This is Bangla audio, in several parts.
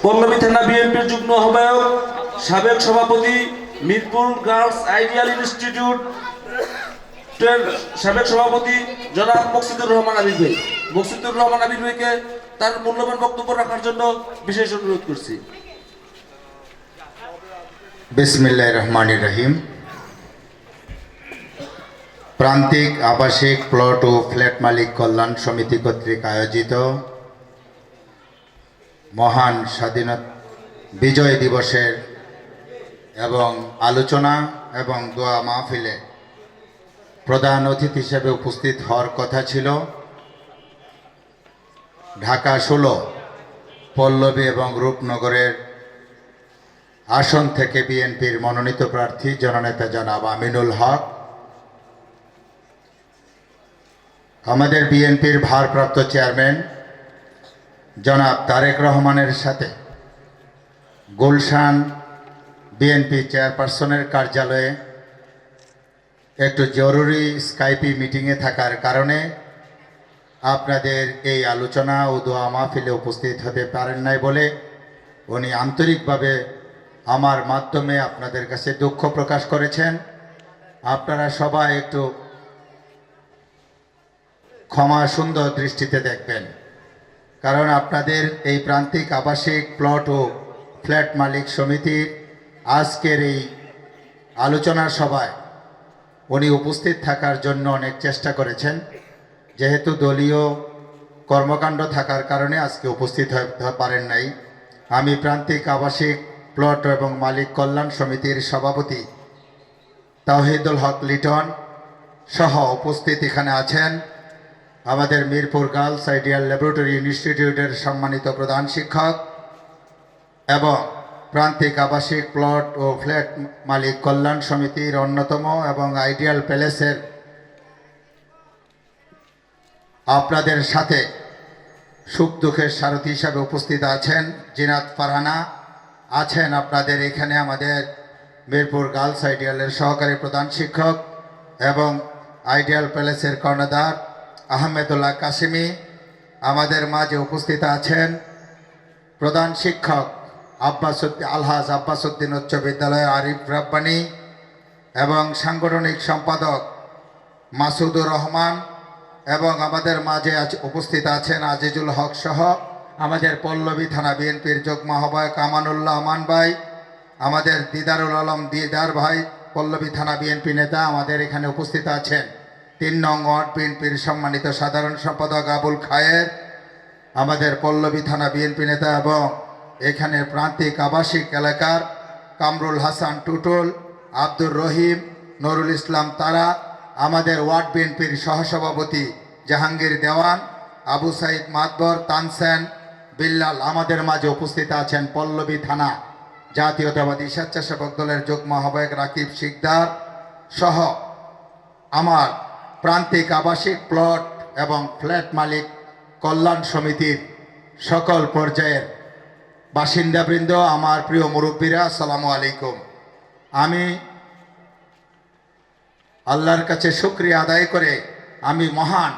পল্লবী থানা বিএনপির যুগ্ম আহ্বায়ক, সাবেক সভাপতি, মিরপুর গার্লস আইডিয়াল ইনস্টিটিউটের সাবেক সভাপতি জনাব মকসুদুর রহমান আবির ভাই। মকসুদুর রহমান আবির ভাইকে তার মূল্যবান বক্তব্য রাখার জন্য বিশেষ অনুরোধ করছি। বিসমিল্লাহির রহমানির রহিম। প্রান্তিক আবাসিক প্লট ও ফ্ল্যাট মালিক কল্যাণ সমিতি কর্তৃক আয়োজিত মহান স্বাধীনতা বিজয় দিবসের এবং আলোচনা এবং দোয়া মাহফিলে প্রধান অতিথি হিসেবে উপস্থিত হওয়ার কথা ছিল ঢাকা 16 পল্লবী এবং রূপনগরের আসন থেকে বিএনপির মনোনীত প্রার্থী জননেতা জনাব আমিনুল হক, আমাদের বিএনপির ভারপ্রাপ্ত চেয়ারম্যান জনাব তারেক রহমানের সাথে গুলশান বিএনপি চেয়ারপারসনের কার্যালয়ে একটু জরুরি স্কাইপি মিটিংয়ে থাকার কারণে আপনাদের এই আলোচনা ও দোয়া মাহফিলে উপস্থিত হতে পারেন নাই বলে উনি আন্তরিকভাবে আমার মাধ্যমে আপনাদের কাছে দুঃখ প্রকাশ করেছেন। আপনারা সবাই একটু ক্ষমা সুন্দর দৃষ্টিতে দেখবেন, কারণ আপনাদের এই প্রান্তিক আবাসিক প্লট ও ফ্ল্যাট মালিক সমিতির আজকের এই আলোচনা সভায় উনি উপস্থিত থাকার জন্য অনেক চেষ্টা করেছেন। যেহেতু দলীয় কর্মকাণ্ড থাকার কারণে আজকে উপস্থিত হতে পারেন নাই। আমি প্রান্তিক আবাসিক প্লট এবং মালিক কল্যাণ সমিতির সভাপতি তাওহিদুল হক লিটন সহ উপস্থিত এখানে আছেন আমাদের মিরপুর গার্লস আইডিয়াল ল্যাবরেটরি ইনস্টিটিউটের সম্মানিত প্রধান শিক্ষক এবং প্রান্তিক আবাসিক প্লট ও ফ্ল্যাট মালিক কল্যাণ সমিতির অন্যতম এবং আইডিয়াল প্যালেসের আপনাদের সাথে সুখ দুঃখের সারথি হিসাবে উপস্থিত আছেন জিনাত ফারহানা, আছেন আপনাদের এখানে আমাদের মিরপুর গার্লস আইডিয়ালের সহকারী প্রধান শিক্ষক এবং আইডিয়াল প্যালেসের কর্ণধার আহমেদুল্লাহ কাসিমি, আমাদের মাঝে উপস্থিত আছেন প্রধান শিক্ষক আলহাজ আব্বাসউদ্দিন উচ্চ বিদ্যালয় আরিফ রাব্বানি এবং সাংগঠনিক সম্পাদক মাসুদুর রহমান, এবং আমাদের মাঝে উপস্থিত আছেন আজিজুল হক সহ আমাদের পল্লবী থানা বিএনপির যুগ্ম আহ্বায়ক আমানুল্লাহ আমান ভাই, আমাদের দিদারুল আলম দিদার ভাই পল্লবী থানা বিএনপি নেতা আমাদের এখানে উপস্থিত আছেন 3 নং ওয়ার্ড বিএনপির সম্মানিত সাধারণ সম্পাদক আবুল খায়ের, আমাদের পল্লবী থানা বিএনপি নেতা এবং এখানে প্রান্তিক আবাসিক এলাকার কামরুল হাসান টুটুল, আব্দুর রহিম, নুরুল ইসলাম তারা, আমাদের ওয়ার্ড বিএনপির সহসভাপতি জাহাঙ্গীর দেওয়ান, আবু সাইদ মাতবর, তানসেন, বিল্লাল, আমাদের মাঝে উপস্থিত আছেন পল্লবী থানা জাতীয়তাবাদী স্বেচ্ছাসেবক দলের যুগ্ম আহ্বায়ক রাকিব শিকদার সহ আমার প্রান্তিক আবাসিক প্লট এবং ফ্ল্যাট মালিক কল্যাণ সমিতির সকল পর্যায়ের বাসিন্দাবৃন্দ, আমার প্রিয় মুরব্বীরা, আসসালামু আলাইকুম। আমি আল্লাহর কাছে শুকরিয়া আদায় করে আমি মহান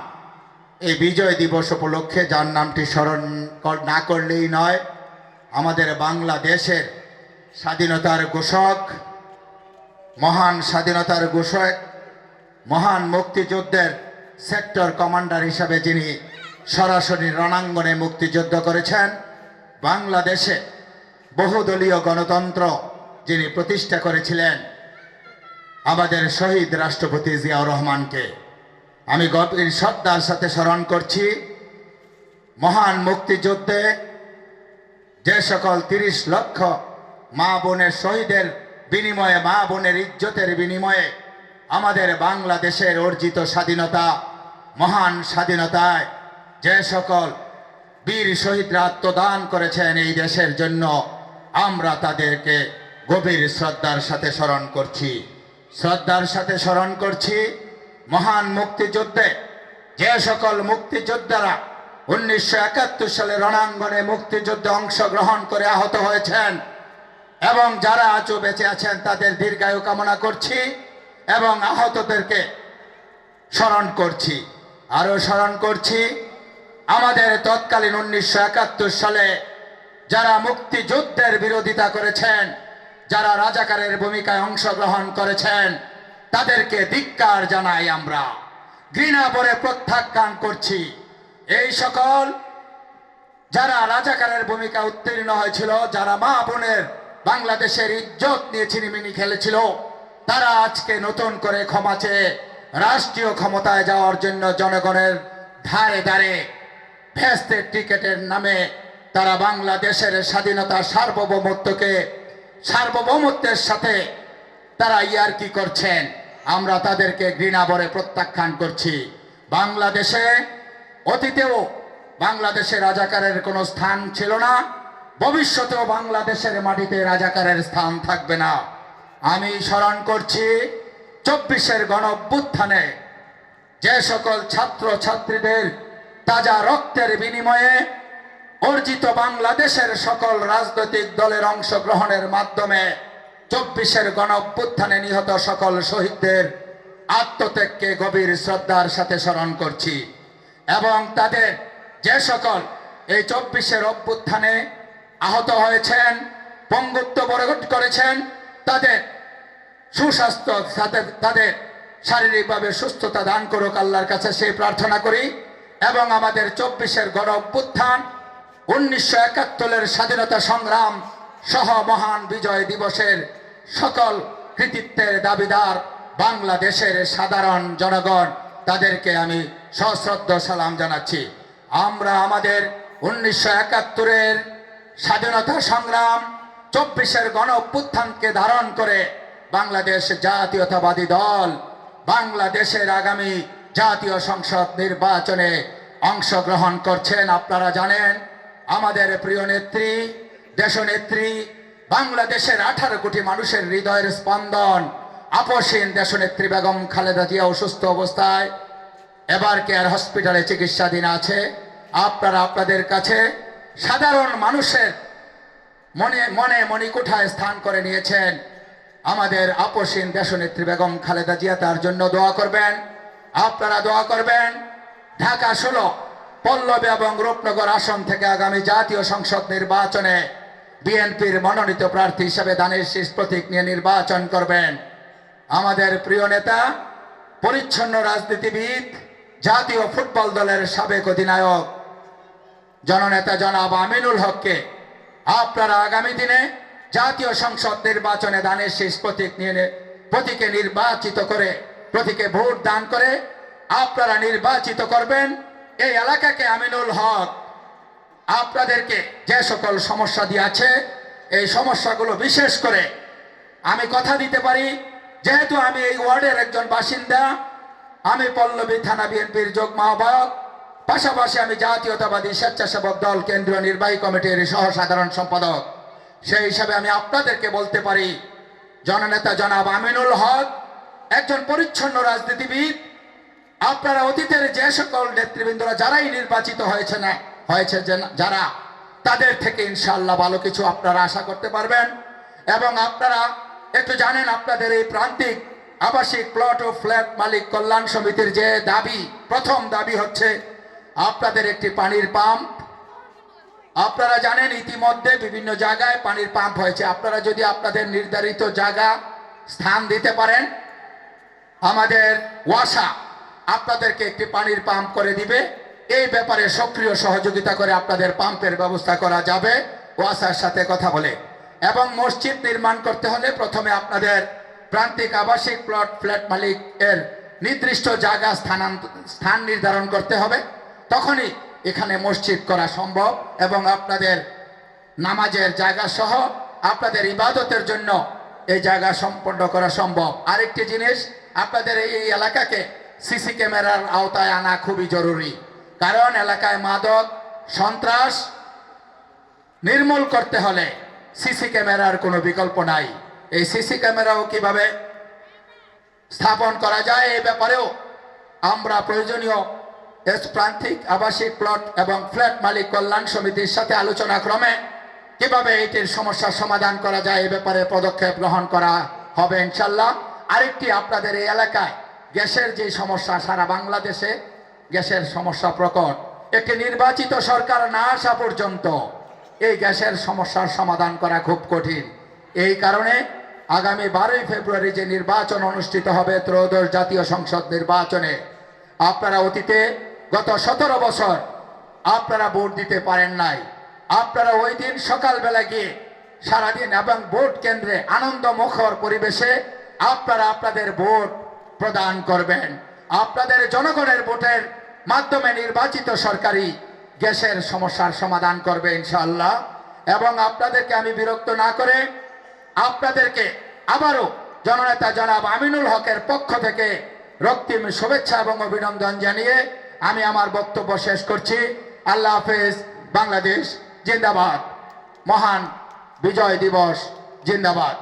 এই বিজয় দিবস উপলক্ষে যার নামটি স্মরণ না করলেই নয়, আমাদের বাংলাদেশের স্বাধীনতার ঘোষক, মহান স্বাধীনতার ঘোষক, মহান মুক্তিযুদ্ধের সেক্টর কমান্ডার হিসাবে যিনি সরাসরি রণাঙ্গনে মুক্তিযুদ্ধ করেছেন, বাংলাদেশে বহুদলীয় গণতন্ত্র যিনি প্রতিষ্ঠা করেছিলেন, আমাদের শহীদ রাষ্ট্রপতি জিয়াউর রহমানকে আমি গভীর শ্রদ্ধার সাথে স্মরণ করছি। মহান মুক্তিযুদ্ধে যে সকল 30 লক্ষ মা বোনের শহীদের বিনিময়ে, মা বোনের ইজ্জতের বিনিময়ে আমাদের বাংলাদেশের অর্জিত স্বাধীনতা, মহান স্বাধীনতায় যে সকল বীর শহীদরা আত্মদান করেছেন এই দেশের জন্য, আমরা তাদেরকে গভীর শ্রদ্ধার সাথে স্মরণ করছি। শ্রদ্ধার সাথে স্মরণ করছি মহান মুক্তিযুদ্ধে যে সকল মুক্তিযোদ্ধারা 1971 সালে রণাঙ্গনে মুক্তিযুদ্ধে অংশগ্রহণ করে আহত হয়েছেন এবং যারা আজও বেঁচে আছেন তাদের দীর্ঘায়ু কামনা করছি এবং আহতদেরকে স্মরণ করছি। আরও স্মরণ করছি আমাদের তৎকালীন 1971 সালে যারা মুক্তিযুদ্ধের বিরোধিতা করেছেন, যারা রাজাকারের ভূমিকায় অংশগ্রহণ করেছেন, তাদেরকে ধিক্কার জানাই, আমরা ঘৃণা ভরে প্রত্যাখ্যান করছি। এই সকল যারা রাজাকারের ভূমিকা উত্তীর্ণ হয়েছিল, যারা মা বোনের বাংলাদেশের ইজ্জত নিয়ে ছিনিমিনি খেলেছিল, তারা আজকে নতুন করে ক্ষমা চেয়ে রাষ্ট্রীয় ক্ষমতায় যাওয়ার জন্য জনগণের ধারে ধারে ভেস্তের টিকেটের নামে তারা বাংলাদেশের স্বাধীনতা সার্বভৌমত্বের সাথে তারা ইয়ার্কি করছেন। আমরা তাদেরকে ঘৃণা ভরে প্রত্যাখ্যান করছি। বাংলাদেশে অতীতেও বাংলাদেশে রাজাকারের কোনো স্থান ছিল না, ভবিষ্যতেও বাংলাদেশের মাটিতে রাজাকারের স্থান থাকবে না। আমি স্মরণ করছি 24-এর গণঅভ্যুত্থানে যে সকল ছাত্র ছাত্রীদের তাজা রক্তের বিনিময়ে অর্জিত বাংলাদেশের সকল রাজনৈতিক দলের অংশগ্রহণের মাধ্যমে 24-এর গণঅভ্যুত্থানে নিহত সকল শহীদদের আত্মত্যাগকে গভীর শ্রদ্ধার সাথে স্মরণ করছি। এবং তাদের যে সকল এই 24-এর অভ্যুত্থানে আহত হয়েছেন, পঙ্গুত্ব বরণ করেছেন, তাদের সুস্বাস্থ্য, তাদের শারীরিকভাবে সুস্থতা দান করুক আল্লাহর কাছে সেই প্রার্থনা করি। এবং আমাদের 24-এর গণঅভ্যুত্থান, 1971-এর স্বাধীনতা সংগ্রাম সহ মহান বিজয় দিবসের সকল কৃতিত্বের দাবিদার বাংলাদেশের সাধারণ জনগণ, তাদেরকে আমি সশ্রদ্ধ সালাম জানাচ্ছি। আমরা আমাদের 1971-এর স্বাধীনতা সংগ্রাম, 24-এর গণঅভ্যুত্থানকে ধারণ করে বাংলাদেশ জাতীয়তাবাদী দল বাংলাদেশের আগামী জাতীয় সংসদ নির্বাচনে অংশগ্রহণ করছেন। আপনারা জানেন আমাদের প্রিয় নেত্রী, দেশনেত্রী, বাংলাদেশের 18 কোটি মানুষের হৃদয়ের স্পন্দন, আপসহীন দেশনেত্রী বেগম খালেদা জিয়া অসুস্থ অবস্থায় এবার কেয়ার হসপিটালে চিকিৎসাধীন আছে। আপনারা আপনাদের কাছে সাধারণ মানুষের মনে মণিকোঠায় স্থান করে নিয়েছেন। আমাদের আপসহীন দেশনেত্রী বেগম খালেদা জিয়া তার জন্য দোয়া করবেন। আপনারা দোয়া করবেন ঢাকা 16, পল্লবী এবং রূপনগর আসন থেকে আগামী জাতীয় সংসদ নির্বাচনে বিএনপির মনোনীত প্রার্থী হিসেবে ধানের শীষ প্রতীক নিয়ে নির্বাচন করবেন। আমাদের প্রিয় নেতা, পরিচ্ছন্ন রাজনীতিবিদ, জাতীয় ফুটবল দলের সাবেক অধিনায়ক জননেতা জনাব আমিনুল হককে আপনারা আগামী দিনে জাতীয় সংসদ নির্বাচনে ধানের শীষ প্রতীকে নির্বাচিত করে, প্রতীকে ভোট দান করে আপনারা নির্বাচিত করবেন। এই এলাকাকে আমিনুল হক আপনাদেরকে যে সকল সমস্যা দিয়েছে, এই সমস্যাগুলো বিশেষ করে আমি কথা দিতে পারি, যেহেতু আমি এই ওয়ার্ডের একজন বাসিন্দা, আমি পল্লবী থানা বিএনপির যুগ্ম আহ্বায়ক, পাশাপাশি আমি জাতীয়তাবাদী স্বেচ্ছাসেবক দল কেন্দ্রীয় নির্বাহী কমিটির সহ সাধারণ সম্পাদক। সেই হিসাবে আমি আপনাদেরকে বলতে পারি, জননেতা জনাব আমিনুল হক একজন পরিচ্ছন্ন রাজনীতিবিদ। আপনারা অতীতের যে সকল নেতৃবৃন্দরা যারাই নির্বাচিত হয়েছে যারা, তাদের থেকে ইনশাআল্লাহ ভালো কিছু আপনারা আশা করতে পারবেন। এবং আপনারা একটু জানেন, আপনাদের এই প্রান্তিক আবাসিক প্লট ও ফ্ল্যাট মালিক কল্যাণ সমিতির যে দাবি, প্রথম দাবি হচ্ছে আপনাদের একটি পানির পাম্প। আপনারা জানেন ইতিমধ্যে বিভিন্ন জায়গায় পানির পাম্প হয়েছে। আপনারা যদি আপনাদের নির্ধারিত জায়গা স্থান দিতে পারেন, আমাদের ওয়াসা আপনাদেরকে একটি পানির পাম্প করে দিবে। এই ব্যাপারে সক্রিয় সহযোগিতা করে আপনাদের পাম্পের ব্যবস্থা করা যাবে ওয়াসার সাথে কথা বলে। এবং মসজিদ নির্মাণ করতে হলে প্রথমে আপনাদের প্রান্তিক আবাসিক প্লট ফ্ল্যাট মালিক এর নির্দিষ্ট জায়গা স্থান নির্ধারণ করতে হবে, তখনই এখানে মসজিদ করা সম্ভব এবং আপনাদের নামাজের জায়গা সহ আপনাদের ইবাদতের জন্য এই জায়গা সম্পন্ন করা সম্ভব। আরেকটি জিনিস, আপনাদের এই এলাকাকে সিসি ক্যামেরার আওতায় আনা খুবই জরুরি, কারণ এলাকায় মাদক সন্ত্রাস নির্মূল করতে হলে সিসি ক্যামেরার কোনো বিকল্প নাই। এই সিসি ক্যামেরাও কিভাবে স্থাপন করা যায়, এই ব্যাপারেও আমরা প্রয়োজনীয় প্রান্তিক আবাসিক প্লট এবং ফ্ল্যাট মালিক কল্যাণ সমিতির সাথে আলোচনা ক্রমে কিভাবে এটির সমস্যার সমাধান করা যায়, এই ব্যাপারে পদক্ষেপ গ্রহণ করা হবে ইনশাল্লাহ। আরেকটি, আপনাদের এই এলাকায় গ্যাসের যে সমস্যা, সারা বাংলাদেশে গ্যাসের সমস্যা প্রকট। একটি নির্বাচিত সরকার না আসা পর্যন্ত এই গ্যাসের সমস্যার সমাধান করা খুব কঠিন। এই কারণে আগামী 12ই ফেব্রুয়ারি যে নির্বাচন অনুষ্ঠিত হবে, ত্রয়োদশ জাতীয় সংসদ নির্বাচনে, আপনারা অতীতে গত 17 বছর আপনারা ভোট দিতে পারেন নাই। আপনারা ওই দিন সকালবেলা গিয়ে সারাদিন এবং ভোট কেন্দ্রে আনন্দমুখর পরিবেশে আপনারা আপনাদের ভোট প্রদান করবেন। আপনাদের জনগণের ভোটের মাধ্যমে নির্বাচিত সরকারি গ্যাসের সমস্যার সমাধান করবে ইনশাআল্লাহ। এবং আপনাদেরকে আমি বিরক্ত না করে আপনাদেরকে আবারও জননেতা জনাব আমিনুল হকের পক্ষ থেকে রক্তিম শুভেচ্ছা এবং অভিনন্দন জানিয়ে আমি আমার বক্তব্য শেষ করছি। আল্লাহ হাফেজ। বাংলাদেশ জিন্দাবাদ। মহান বিজয় দিবস জিন্দাবাদ।